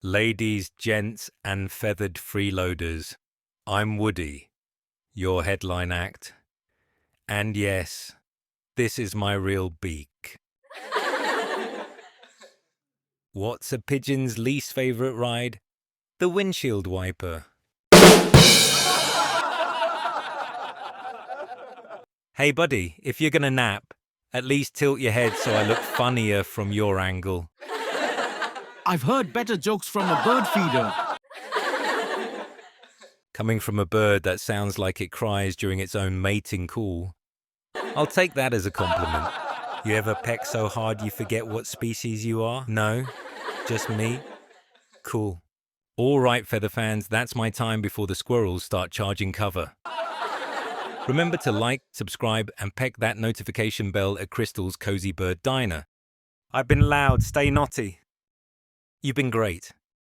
Ladies, gents, and feathered freeloaders, I'm Woody, your headline act. And yes, this is my real beak. What's a pigeon's least favorite ride? The windshield wiper. Hey buddy, if you're gonna nap, at least tilt your head so I look funnier from your angle. I've heard better jokes from a bird feeder. Coming from a bird that sounds like it cries during its own mating call. I'll take that as a compliment. You ever peck so hard you forget what species you are? No? Just me? Cool. All right, feather fans, that's my time before the squirrels start charging cover. Remember to like, subscribe, and peck that notification bell at Crystal's Cozy Bird Diner. I've been loud, stay naughty. You've been great.